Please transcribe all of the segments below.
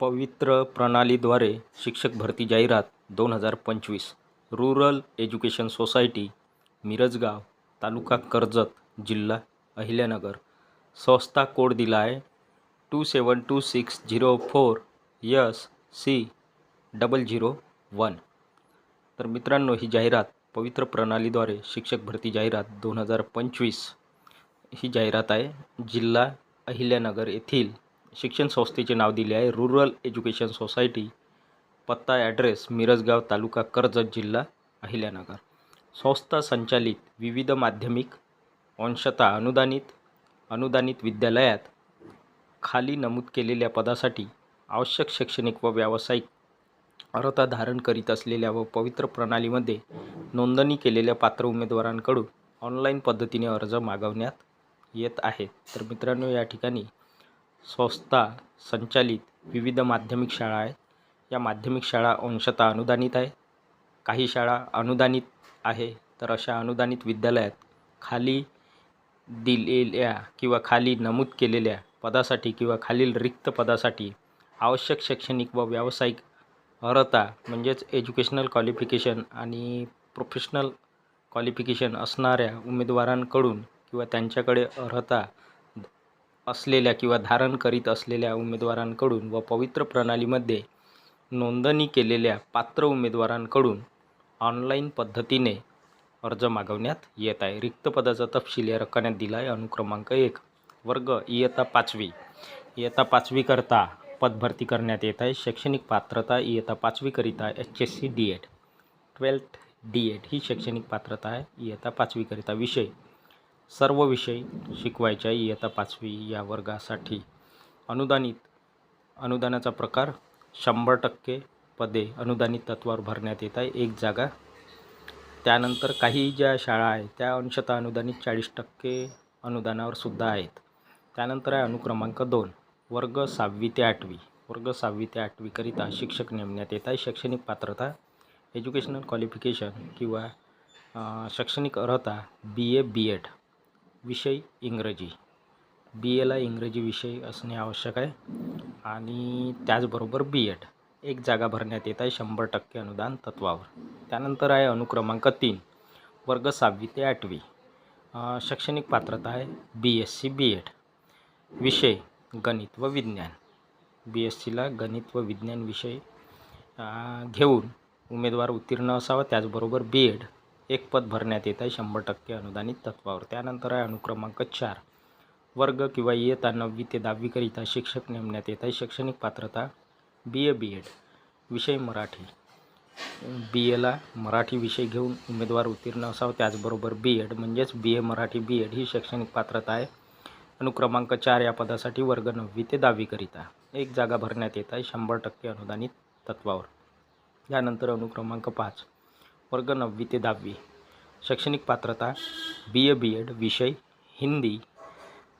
पवित्र प्रणालीद्वारे शिक्षक भरती जाहिरात 2025 रूरल एज्युकेशन सोसायटी मिरजगाव तालुका कर्जत जिल्हा अहिल्यानगर संस्था कोड दिला आहे 272604SC001। तर मित्रांनो, ही जाहिरात पवित्र प्रणालीद्वारे शिक्षक भरती जाहिरात 2025 ही जाहिरात आहे। जिल्हा अहिल्यानगर येथील शिक्षण संस्थेचे नाव दिले आहे रूरल एज्युकेशन सोसायटी, पत्ता ॲड्रेस मिरजगाव तालुका कर्जत जिल्हा अहिल्यानगर। संस्था संचालित विविध माध्यमिक अंशतः अनुदानित विद्यालयात खाली नमूद केलेल्या पदासाठी आवश्यक शैक्षणिक व व्यावसायिक अर्हता धारण करीत असलेल्या व पवित्र प्रणालीमध्ये नोंदणी केलेल्या पात्र उमेदवारांकडून ऑनलाईन पद्धतीने अर्ज मागवण्यात येत आहेत। तर मित्रांनो, या ठिकाणी संस्था संचालित विविध माध्यमिक शाळा आहे। या माध्यमिक शाळा अंशतः अनुदानित आहे, काही शाळा अनुदानित आहे। तर अशा अनुदानित विद्यालयात खाली दिलेल्या किंवा खाली नमूद केलेल्या पदासाठी किंवा खालील रिक्त पदासाठी आवश्यक शैक्षणिक व व्यावसायिक अर्हता म्हणजेच एज्युकेशनल क्वालिफिकेशन आणि प्रोफेशनल क्वालिफिकेशन असणाऱ्या उमेदवारांकडून किंवा त्यांच्याकडे अर्हता असलेल्या किंवा धारण करीत असलेल्या उमेदवारांकडून व पवित्र प्रणालीमध्ये नोंदणी केलेल्या पात्र उमेदवारांकडून ऑनलाईन पद्धतीने अर्ज मागवण्यात येत आहे। रिक्त पदाचा तपशील या रकान्यात दिला आहे। अनुक्रमांक 1 वर्ग इयत्ता 5वी करता पदभरती करण्यात येत आहे। शैक्षणिक पात्रता इयत्ता 5वी करिता HSC D.Ed 12th D.Ed ही शैक्षणिक पात्रता आहे इयत्ता 5वी करिता। विषय सर्व विषय शिकवायचे आहे इयत्ता 5वी या वर्गासाठी। अनुदानाचा प्रकार 100% पदे अनुदानित तत्त्वावर भरण्यात येत आहे, एक जागा। त्यानंतर काही ज्या शाळा आहेत त्या अंशतः अनुदानित 40% अनुदानावर सुद्धा आहेत। त्यानंतर आहे अनुक्रमांक 2 वर्ग 6वी ते 8वी करिता शिक्षक नेमण्यात येत आहे। शैक्षणिक पात्रता एज्युकेशनल क्वालिफिकेशन किंवा शैक्षणिक अर्हता BA B.Ed विषय इंग्रजी, BAला इंग्रजी विषय असणे आवश्यक आहे आणि त्याचबरोबर B.Ed एक जागा भरण्यात येत आहे 100% अनुदान तत्त्वावर। त्यानंतर आहे अनुक्रमांक 3 वर्ग 6वी ते 8वी शैक्षणिक पात्रता आहे BSc B.Ed विषय गणित व विज्ञान, BScला गणित व विज्ञान विषय घेऊन उमेदवार उत्तीर्ण असावा। त्याचबरोबर B.Ed एक पद भरण्यात येत आहे 100% अनुदानित तत्त्वावर। त्यानंतर आहे अनुक्रमांक 4 वर्ग किंवा इयत्ता 9वी ते 10वी करिता शिक्षक नेमण्यात येत आहे। शैक्षणिक पात्रता BA B.Ed विषय मराठी, BAला मराठी विषय घेऊन उमेदवार उत्तीर्ण असावा। त्याचबरोबर B.Ed म्हणजेच BA मराठी B.Ed ही शैक्षणिक पात्रता आहे। अनुक्रमांक 4 या पदासाठी वर्ग 9वी ते 10वी करिता एक जागा भरण्यात येत आहे 100% अनुदानित तत्त्वावर। यानंतर अनुक्रमांक 5 वर्ग 9वी ते 10वी शैक्षणिक पात्रता BA B.Ed विषय हिंदी,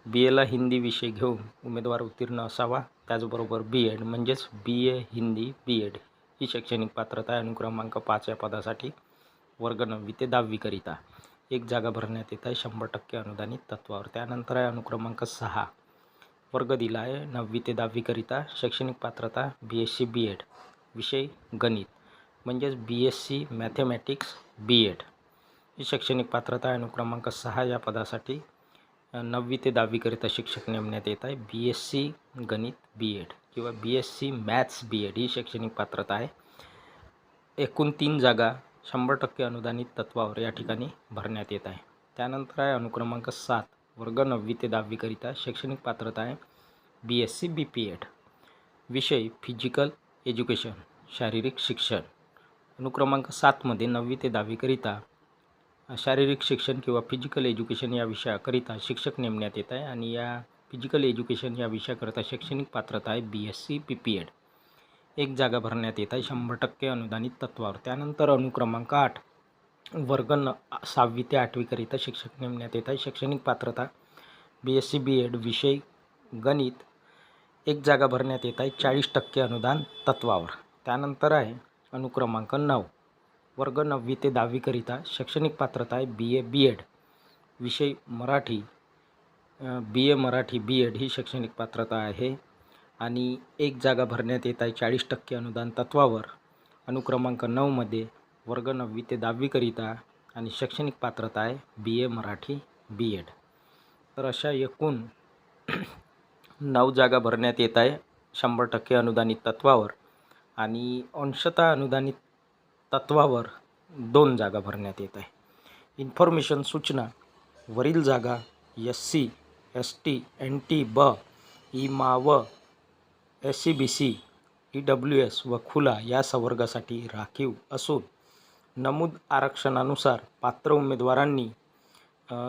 BAला हिंदी विषय घेऊन उमेदवार उत्तीर्ण असावा। त्याचबरोबर B.Ed म्हणजेच BA हिंदी B.Ed ही शैक्षणिक पात्रता आहे। अनुक्रमांक 5 या पदासाठी वर्ग 9वी ते 10वी करिता एक जागा भरण्यात येत आहे 100% अनुदानित तत्त्वावर। त्यानंतर आहे अनुक्रमांक 6 वर्ग दिला आहे 9वी ते 10वी करिता शैक्षणिक पात्रता BSc B.Ed विषय गणित म्हणजेच BSc मॅथेमॅटिक्स B.Ed ही शैक्षणिक पात्रता आहे। अनुक्रमांक 6 या पदासाठी 9वी ते 10वी करिता शिक्षक नेमण्यात येत आहे BSc गणित B.Ed किंवा BSc मॅथ्स B.Ed ही शैक्षणिक पात्रता आहे। एकूण 3 जागा 100% अनुदानित तत्त्वावर या ठिकाणी भरण्यात येत आहे। त्यानंतर आहे अनुक्रमांक 7 वर्ग 9वी ते 10वी करिता शैक्षणिक पात्रता आहे BSc BPEd विषय फिजिकल एज्युकेशन शारीरिक शिक्षण। अनुक्रमांक 7 मध्ये 9वी ते 10वी करिता शारीरिक शिक्षण किंवा फिजिकल एज्युकेशन या विषयाकरिता शिक्षक नेमण्यात येत आहे आणि या फिजिकल एज्युकेशन या विषयाकरिता शैक्षणिक पात्रता आहे BSc BPEd एक जागा भरण्यात येत आहे 100% अनुदानित तत्त्वावर। त्यानंतर अनुक्रमांक 8 वर्ग 6वी ते 8वी करिता शिक्षक नेमण्यात येत आहे। शैक्षणिक पात्रता BSc B.Ed विषय गणित एक जागा भरण्यात येत आहे 40% अनुदान तत्त्वावर। त्यानंतर आहे अनुक्रमांक 9 वर्ग 9वी ते 10वी करिता शैक्षणिक पात्रता आहे BA B.Ed विषय मराठी, BA मराठी B.Ed ही शैक्षणिक पात्रता आहे आणि एक जागा भरण्यात येत आहे 40% अनुदान तत्वावर अनुक्रमांक 9मध्ये वर्ग 9वी ते 10वीकरिता आणि शैक्षणिक पात्रता आहे BA मराठी BEd. तर अशा एकूण 9 जागा भरण्यात येत आहे 100% अनुदानित तत्वावर आणि अंशतः अनुदानित तत्वावर 2 जागा भरण्यात येत आहे. इन्फॉर्मेशन सूचना वरील जागा SC ST NT ब इमा व SC BC EWS व खुला या संवर्गासाठी राखीव असून नमूद आरक्षणानुसार पात्र उमेदवारांनी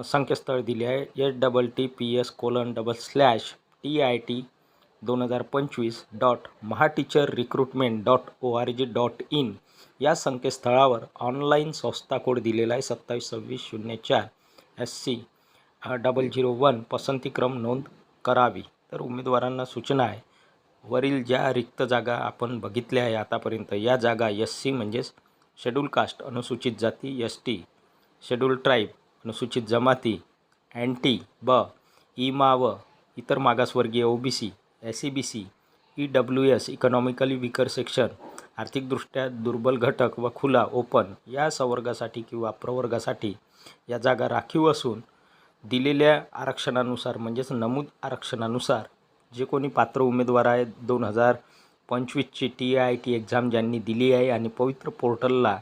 संकेतस्थळ दिले आहे https://tit2025.mahateacherrecruitment.org.in या संकेतस्थळावर ऑनलाईन संस्था कोड दिलेला आहे 272604 SC001 पसंतीक्रम नोंद करावी. तर उमेदवारांना सूचना आहे, वरील ज्या रिक्त जागा आपण बघितल्या आहे आतापर्यंत या जागा SC म्हणजेच शेड्यूल कास्ट अनुसूचित जाती, ST शेड्यूल ट्राईब अनुसूचित जमाती, NT ब इमा व इतर मागासवर्गीय OBC SCBC EWS economically weaker section आर्थिकदृष्ट्या दुर्बल घटक व खुला ओपन या संवर्गासाठी किंवा प्रवर्गासाठी या जागा राखीव असून दिलेल्या आरक्षणानुसार म्हणजेच नमूद आरक्षणानुसार जे कोणी पात्र उमेदवार आहेत 2025ची TIT एक्झाम ज्यांनी दिली आहे आणि पवित्र पोर्टलला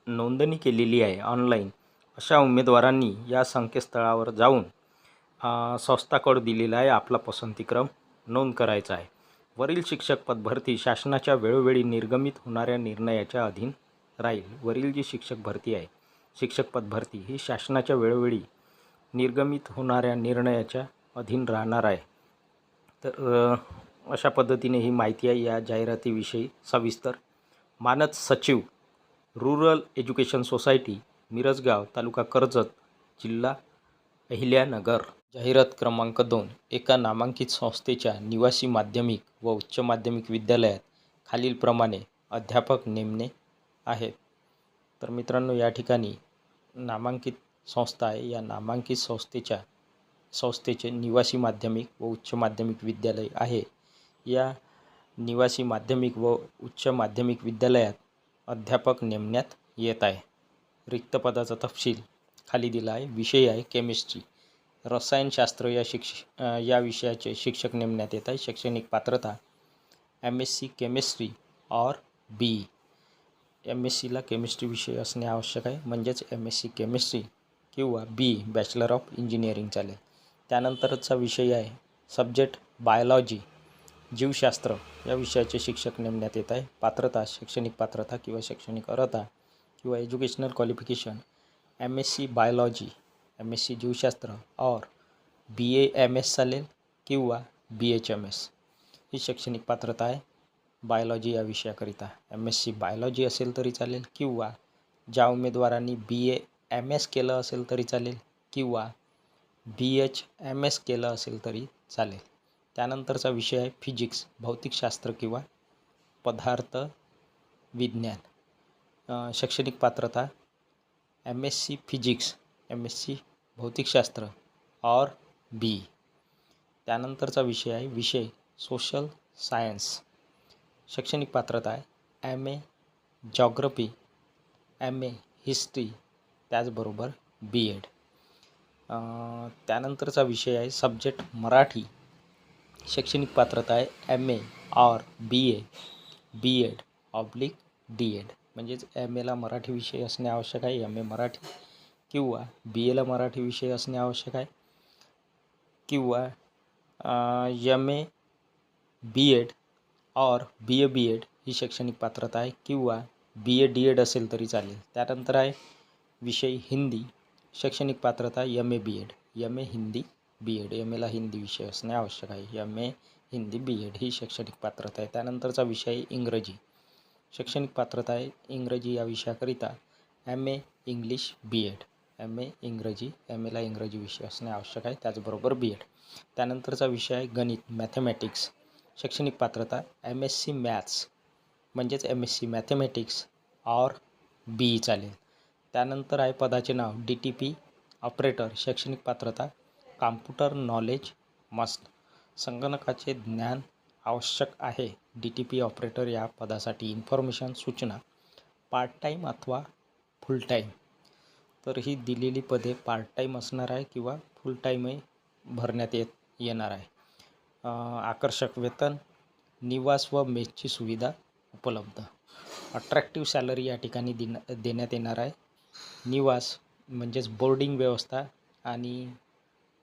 नोंदणी केलेली आहे ऑनलाईन, अशा उमेदवारांनी या संकेतस्थळावर जाऊन संस्था कोड दिलेला आहे आपला पसंतीक्रम नोंद करायचा आहे. वरील शिक्षक पद भरती शासनाच्या वेळोवेळी निर्गमित होणाऱ्या निर्णयाच्या अधीन राहील. वरील जी शिक्षक भरती आहे शिक्षक पद भरती ही शासनाच्या वेळोवेळी निर्गमित होणाऱ्या निर्णयाच्या अधीन राहणार आहे. तर अशा पद्धतीने ही माहिती आहे या जाहिरातीविषयी सविस्तर. मानद सचिव रूरल एज्युकेशन सोसायटी मिरजगाव तालुका कर्जत जिल्हा अहिल्यानगर. जाहिरात क्रमांक 2. एका नामांकित संस्थेच्या निवासी माध्यमिक व उच्च माध्यमिक विद्यालयात खालीलप्रमाणे अध्यापक नेमणे आहेत. तर मित्रांनो, या ठिकाणी नामांकित संस्था आहे. या नामांकित संस्थेचे निवासी माध्यमिक व उच्च माध्यमिक विद्यालय आहे. या निवासी माध्यमिक व उच्च माध्यमिक विद्यालयात अध्यापक नेमण्यात येत आहे. रिक्त पदाचा तपशील खाली दिला आहे. विषय आहे केमिस्ट्री, रसायनशास्त्र या विषयाचे शिक्षक नेमण्यात येत आहे. शैक्षणिक पात्रता MSc केमिस्ट्री और BE. MScला केमिस्ट्री विषय असणे आवश्यक आहे, म्हणजेच MSc केमिस्ट्री किंवा BE बॅचलर ऑफ इंजिनिअरिंग चालेल. त्यानंतरचा विषय आहे सब्जेक्ट बायोलॉजी, जीवशास्त्र या विषयाचे शिक्षक नेमण्यात येत आहे. पात्रता शैक्षणिक पात्रता किंवा शैक्षणिक अर्हता किंवा educational qualification MSc biology, MSc जीवशास्त्र और BA MS चालेल किंवा BHMS ही शैक्षणिक पात्रता आहे. बायोलॉजी या विषयाकरिता MSc बायोलॉजी असेल तरी चालेल किंवा ज्या उमेदवारांनी BA MS केलं असेल तरी चालेल किंवा BHMS केलं असेल तरी चालेल. त्यानंतरचा विषय आहे फिजिक्स, भौतिकशास्त्र किंवा पदार्थ विज्ञान. शैक्षणिक पात्रता MSc फिजिक्स, MSc भौतिकशास्त्र और BE. त्यानंतरचा विषय आहे विषय सोशल सायन्स. शैक्षणिक पात्रता आहे MA जॉग्रफी, MA हिस्ट्री त्याचबरोबर BEd. त्यानंतरचा विषय आहे सब्जेक्ट मराठी. शैक्षणिक पात्रता आहे MA और BA BEd ऑब्लिक DEd. म्हणजेच MAला मराठी विषय असणे आवश्यक आहे, MA मराठी, किंवा BAला मराठी विषय असणे आवश्यक आहे, किंवा MA BEd और BA BEd ही शैक्षणिक पात्रता आहे, किंवा BA DEd असेल तरी चालेल. त्यानंतर आहे विषय हिंदी. शैक्षणिक पात्रता MA BEd, MA Hindi BEd, MAला Hindi विषय असणे आवश्यक आहे. MA हिंदी BEd ही शैक्षणिक पात्रता आहे. त्यानंतरचा विषय इंग्रजी. शैक्षणिक पात्रता आहे इंग्रजी या विषयाकरिता MA इंग्लिश BEd, MA इंग्रजी, MAला इंग्रजी विषय असणे आवश्यक आहे, त्याचबरोबर BEd. त्यानंतरचा विषय आहे गणित, मॅथमॅटिक्स. शैक्षणिक पात्रता MSc मॅथ्स म्हणजेच MSc मॅथमॅटिक्स और BE चालेल. त्यानंतर आहे पदाचे नाव DTP ऑपरेटर. शैक्षणिक पात्रता कॉम्प्युटर नॉलेज मस्ट, संगणकाचे ज्ञान आवश्यक आहे DTP ऑपरेटर या पदासाठी इन्फॉर्मेशन सूचना पार्ट टाईम अथवा फुल टाईम. तर ही दिलेली पदे पार्ट टाईम असणार आहे किंवा फुल टाईमही भरण्यात येणार आहे. आकर्षक वेतन, निवास व मेसची सुविधा उपलब्ध. अट्रॅक्टिव्ह सॅलरी या ठिकाणी देण्यात येणार आहे. निवास म्हणजेच बोर्डिंग व्यवस्था आणि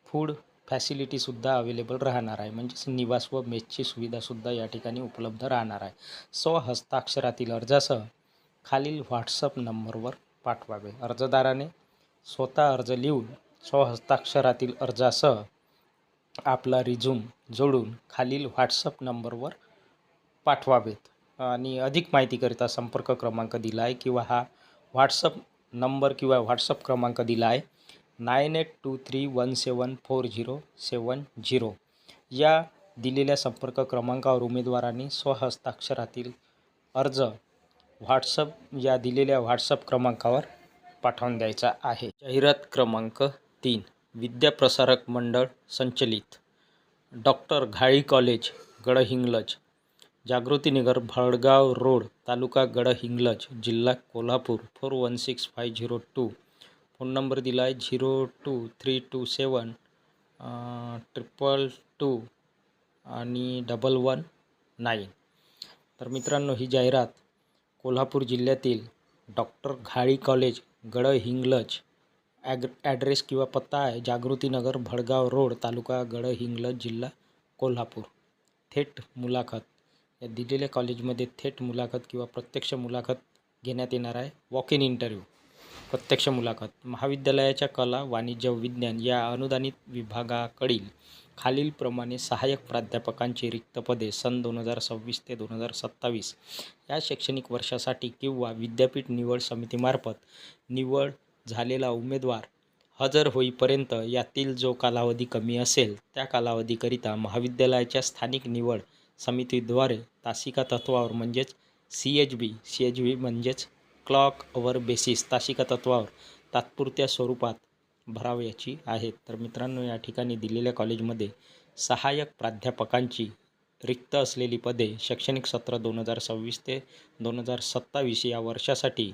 फूड फॅसिलिटीसुद्धा अवेलेबल राहणार आहे. म्हणजेच निवास व मेसची सुविधासुद्धा या ठिकाणी उपलब्ध राहणार आहे. स्वहस्ताक्षरातील अर्जासह खालील व्हॉट्सअप नंबरवर पाठवावे. अर्जदाराने स्वतः अर्ज लिहून स्वहस्ताक्षरातील अर्जासह आपला रिझ्यूम जोडून खालील व्हॉट्सअप नंबरवर पाठवावेत. आणि अधिक माहितीकरिता संपर्क क्रमांक दिला आहे किंवा हा व्हॉट्सअप नंबर किंवा व्हॉट्सअप क्रमांक दिला आहे 9823174070. या दिलेल्या संपर्क क्रमांकावर उमेदवारांनी स्वहस्ताक्षरातील अर्ज या दिलेल्या व्हॉट्सअप क्रमांकावर पाठवून द्यायचा आहे. जाहिरात क्रमांक 3. विद्याप्रसारक मंडळ संचलित doctor Ghali college Gadhinglaj, Jagrutinagar, Bhadgaon road, taluka Gadhinglaj, जिल्हा कोल्हापूर 416502. फोन नंबर दिला आहे 02327 आणि 119. तर मित्रांनो, ही जाहिरात कोल्हापूर जिल्ह्यातील doctor Ghali college Gadhinglaj, address किंवा पत्ता आहे जागृतीनगर, भडगाव रोड, तालुका गडहिंग्लज, जिल्हा कोल्हापूर. थेट मुलाखत या दिलेल्या कॉलेजमध्ये थेट मुलाखत किंवा प्रत्यक्ष मुलाखत घेण्यात येणार आहे. वॉक इन इंटरव्ह्यू, प्रत्यक्ष मुलाखत. महाविद्यालयाच्या कला, वाणिज्य व विज्ञान या अनुदानित विभागाकडील खालीलप्रमाणे सहाय्यक प्राध्यापकांची रिक्त पदे सन 2026 ते 2027 या शैक्षणिक वर्षासाठी किंवा विद्यापीठ निवड समितीमार्फत निवड झालेला उमेदवार हजर होईपर्यंत यातील जो कालावधी कमी असेल त्या कालावधीकरिता महाविद्यालयाच्या स्थानिक निवड समितीद्वारे तासिका तत्त्वावर म्हणजेच CHB म्हणजेच क्लॉक अवर बेसिस तासिका तत्त्वावर तात्पुरत्या स्वरूपात भरावयाची आहेत. तर मित्रांनो, या ठिकाणी दिलेल्या कॉलेजमध्ये सहाय्यक प्राध्यापकांची रिक्त असलेली पदे शैक्षणिक सत्र 2026 ते 2027 या वर्षासाठी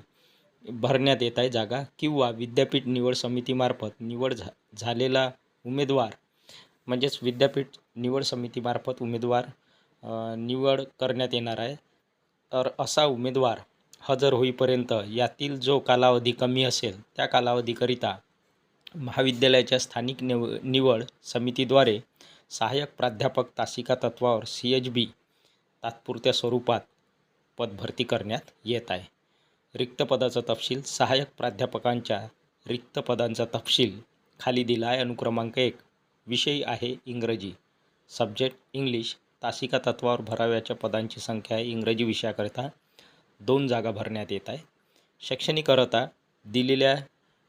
भरण्यात येत आहे जागा, किंवा विद्यापीठ निवड समितीमार्फत निवड झालेला उमेदवार म्हणजेच विद्यापीठ निवड समितीमार्फत उमेदवार निवड करण्यात येणार आहे. तर असा उमेदवार हजर होईपर्यंत यातील जो कालावधी कमी असेल त्या कालावधीकरिता महाविद्यालयाच्या स्थानिक निवड समितीद्वारे सहाय्यक प्राध्यापक तासिका तत्त्वावर CHB तात्पुरत्या स्वरूपात पदभरती करण्यात येत आहे. रिक्त पदाचा तपशील. सहाय्यक प्राध्यापकांच्या रिक्त पदांचा तपशील खाली दिला आहे. अनुक्रमांक 1. विषय आहे इंग्रजी, सब्जेक्ट इंग्लिश. तासिका तत्त्वावर भरावयाच्या पदांची संख्या आहे. इंग्रजी विषयाकरिता 2 जागा भरण्यात येत आहे. शैक्षणिक अर्हता दिलेल्या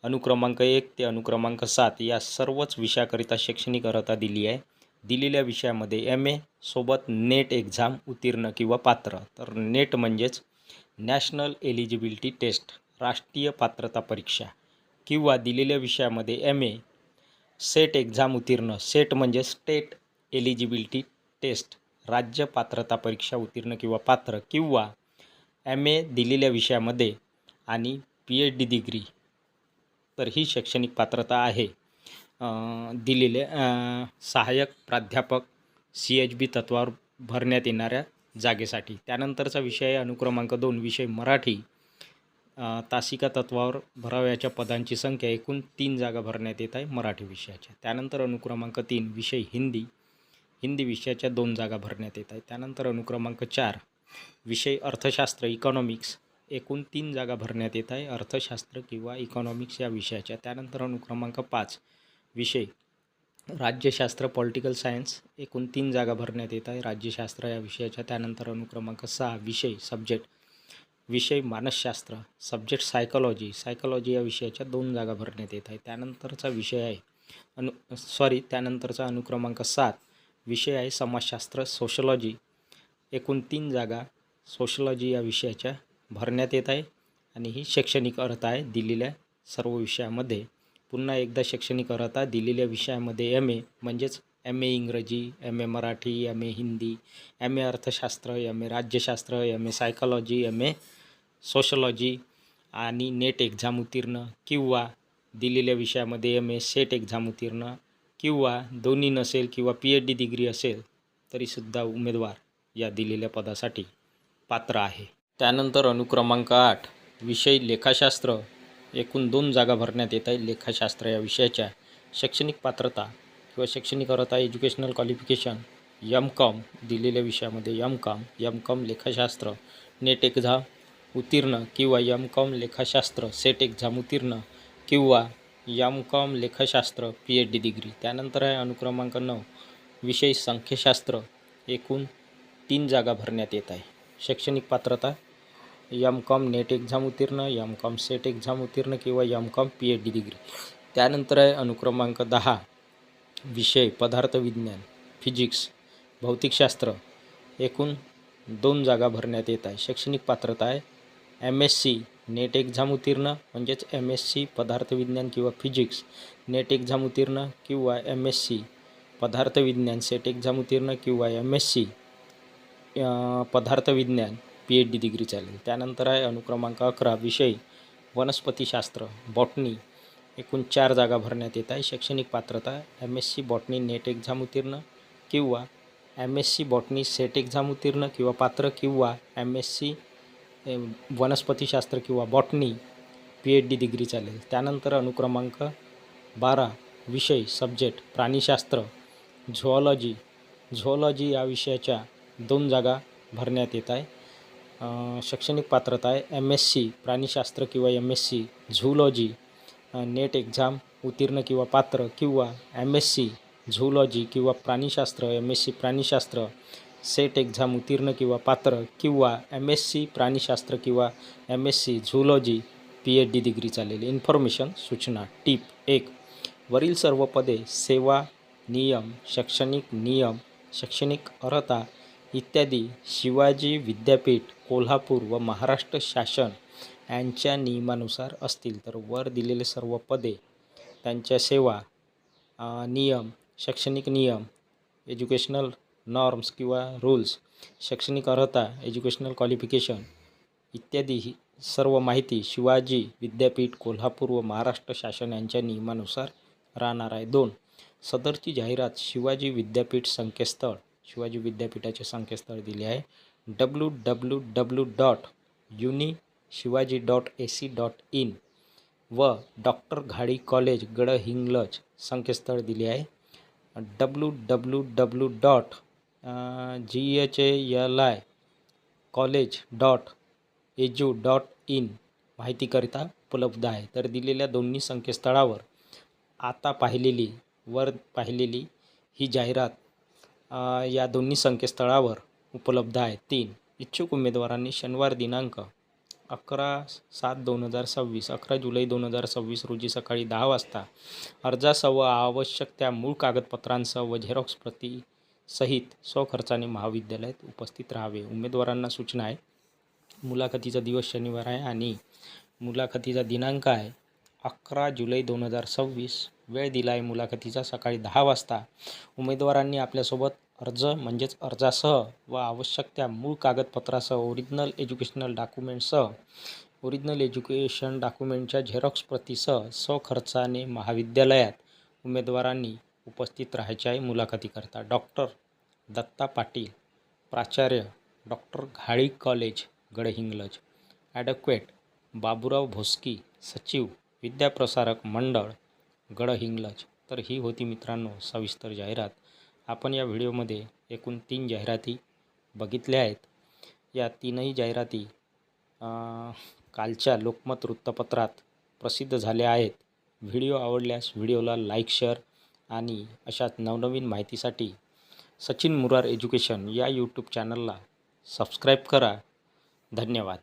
अनुक्रमांक 1 ते अनुक्रमांक 7 या सर्वच विषयाकरिता शैक्षणिक अर्हता दिली आहे. दिलेल्या विषयामध्ये MA सोबत नेट एक्झाम उत्तीर्ण किंवा पात्र. तर नेट म्हणजेच नॅशनल एलिजिबिलिटी टेस्ट, राष्ट्रीय पात्रता परीक्षा, किंवा दिलेल्या विषयामध्ये MA सेट एक्झाम उत्तीर्ण. सेट म्हणजे स्टेट एलिजिबिलिटी टेस्ट, राज्य पात्रता परीक्षा उत्तीर्ण किंवा पात्र, किंवा MA दिलेल्या विषयामध्ये आणि PhD डिग्री. तर ही शैक्षणिक पात्रता आहे दिलेले सहाय्यक प्राध्यापक CHB तत्त्वावर भरण्यात येणाऱ्या जागेसाठी. त्यानंतरचा विषय आहे अनुक्रमांक 2. विषय मराठी, तासिका तत्त्वावर भरावयाच्या पदांची संख्या एकूण 3 जागा भरण्यात येत आहे मराठी विषयाच्या. त्यानंतर अनुक्रमांक 3. विषय हिंदी, हिंदी विषयाच्या 2 जागा भरण्यात येत आहेत. त्यानंतर अनुक्रमांक 4. विषय अर्थशास्त्र, इकॉनॉमिक्स, एकूण 3 जागा भरण्यात येत आहे अर्थशास्त्र किंवा इकॉनॉमिक्स या विषयाच्या. त्यानंतर अनुक्रमांक 5. विषय राज्यशास्त्र, पॉलिटिकल सायन्स, एकूण 3 जागा भरण्यात येत आहे राज्यशास्त्र या विषयाच्या. त्यानंतर अनुक्रमांक 6. विषय सब्जेक्ट, विषय मानसशास्त्र, सब्जेक्ट सायकॉलॉजी, सायकॉलॉजी या विषयाच्या 2 जागा भरण्यात येत आहे. त्यानंतरचा विषय आहे त्यानंतरचा अनुक्रमांक 7. विषय आहे समाजशास्त्र, सोशलॉजी, एकूण 3 जागा सोशलॉजी या विषयाच्या भरण्यात येत आहे. आणि ही शैक्षणिक अर्हता आहे दिलेल्या सर्व विषयामध्ये. पुन्हा एकदा शैक्षणिक अर्हता दिलेल्या विषयामध्ये MA म्हणजेच MA इंग्रजी, MA Marathi, MA Hindi, MA अर्थशास्त्र, MA राज्यशास्त्र, MA सायकॉलॉजी, MA सोशलॉजी आणि नेट एक्झाम उत्तीर्ण किंवा दिलेल्या विषयामध्ये MA सेट एक्झाम उत्तीर्ण किंवा दोन्ही नसेल किंवा PhD डिग्री असेल तरीसुद्धा उमेदवार या दिलेल्या पदासाठी पात्र आहे. त्यानंतर अनुक्रमांक 8 विषय लेखाशास्त्र. एकूण 2 जागा भरण्यात येत आहे. लेखाशास्त्र या विषयाच्या शैक्षणिक पात्रता किंवा शैक्षणिक अर्हता एज्युकेशनल क्वालिफिकेशन MCOM दिलेल्या विषयामध्ये MCOM लेखाशास्त्र नेट एक्झाम उत्तीर्ण किंवा MCOM लेखाशास्त्र सेट एक्झाम उत्तीर्ण किंवा MCOM लेखाशास्त्र PhD डिग्री. त्यानंतर आहे अनुक्रमांक 9 विषय संख्याशास्त्र. एकूण 3 जागा भरण्यात येत आहे. शैक्षणिक पात्रता MCOM नेट एक्झाम उत्तीर्ण, MCOM सेट एक्झाम उत्तीर्ण किंवा MCOM PhD डिग्री. त्यानंतर आहे अनुक्रमांक 10 विषय पदार्थ विज्ञान फिजिक्स भौतिकशास्त्र. एकूण 2 जागा भरण्यात येत आहे. शैक्षणिक पात्रता आहे MSc नेट एक्झाम उत्तीर्ण म्हणजेच MSc पदार्थ विज्ञान किंवा फिजिक्स नेट एक्झाम उत्तीर्ण किंवा MSc पदार्थ विज्ञान सेट एक्झाम उत्तीर्ण किंवा MSc पदार्थ विज्ञान PhD डिग्री चालेल. त्यानंतर आहे अनुक्रमांक 11 विषय वनस्पतीशास्त्र बॉटनी. एकूण 4 जागा भरण्यात येत आहे. शैक्षणिक पात्रता MSc बॉटनी नेट एक्झाम उत्तीर्ण किंवा MSc बॉटनी सेट एक्झाम उत्तीर्ण किंवा पात्र किंवा MSc वनस्पतीशास्त्र किंवा बॉटनी PhD डिग्री चालेल. त्यानंतर अनुक्रमांक 12 विषय सब्जेक्ट प्राणीशास्त्र झुऑलॉजी या विषयाच्या 2 जागा भरण्यात येत आहे. शैक्षणिक पात्रता आहे MSc प्राणीशास्त्र किंवा MSc झुऑलॉजी नेट एक्झाम उत्तीर्ण किंवा पात्र किंवा MSc झुऑलॉजी किंवा प्राणीशास्त्र MSc प्राणीशास्त्र सेट एक्झाम उत्तीर्ण किंवा पात्र किंवा MSc प्राणीशास्त्र किंवा MSc झुऑलॉजी PhD डिग्री चालेल. इन्फॉर्मेशन सूचना टिप 1 वरील सर्व पदे सेवा नियम शैक्षणिक अर्हता इत्यादी शिवाजी विद्यापीठ कोल्हापूर व महाराष्ट्र शासन यांच्या नियमानुसार असतील. तर वर दिलेले सर्व पदे त्यांच्या सेवा नियम शैक्षणिक नियम एज्युकेशनल नॉर्म्स किंवा रूल्स शैक्षणिक अर्हता एज्युकेशनल क्वालिफिकेशन इत्यादी ही सर्व माहिती शिवाजी विद्यापीठ कोल्हापूर व महाराष्ट्र शासन यांच्या नियमानुसार राहणार आहे. 2 सदरची जाहिरात शिवाजी विद्यापीठ संकेतस्थळ शिवाजी विद्यापीठाचे संकेतस्थळ दिले आहे www.unishivaji.ac.in व डॉक्टर घाडी कॉलेज गडहिंग्लज संकेतस्थळ दिले आहे www.ghalikollege.edu.in माहितीकरिता उपलब्ध आहे. तर दिलेल्या दोन्ही संकेतस्थळावर आता वर पाहिलेली ही जाहिरात या दोन्ही संकेतस्थळावर उपलब्ध आहे. 3 इच्छुक उमेदवारांनी शनिवार दिनांक 11 जुलै 2026 रोजी सकाळी 10 वाजता अर्जासह आवश्यक त्या मूळ कागदपत्रांसह व झेरॉक्स प्रती सहित स्वखर्चाने महाविद्यालयात उपस्थित राहावे. उमेदवारांना सूचना आहे मुलाखतीचा दिवस शनिवार आहे आणि मुलाखतीचा दिनांक आहे 11 जुलै 2026. वेळ दिला आहे मुलाखतीचा सकाळी 10 वाजता. उमेदवारांनी आपल्यासोबत अर्ज म्हणजेच अर्जासह व आवश्यक त्या मूळ कागदपत्रासह ओरिजिनल एज्युकेशन डॉक्युमेंटच्या झेरॉक्स प्रतीसह स्वखर्चाने महाविद्यालयात उमेदवारांनी उपस्थित राहायचे आहे. मुलाखतीकरता डॉक्टर दत्ता पाटील प्राचार्य डॉक्टर घाडी कॉलेज गडहिंग्लज ॲडव्होकेट बाबूराव भोसकी सचिव विद्याप्रसारक मंडळ गडहिंग्लज. तर ही होती मित्रांनो सविस्तर जाहिरात. आपण या व्हिडिओमध्ये एकूण 3 जाहिराती बघितल्या आहेत. या 3ही जाहिराती कालच्या लोकमत वृत्तपत्रात प्रसिद्ध झाल्या आहेत. व्हिडिओ आवडल्यास व्हिडिओला लाईक शेअर आणि अशाच नवनवीन माहितीसाठी सचिन मुरार एज्युकेशन या यूट्यूब चॅनलला सबस्क्राईब करा. धन्यवाद.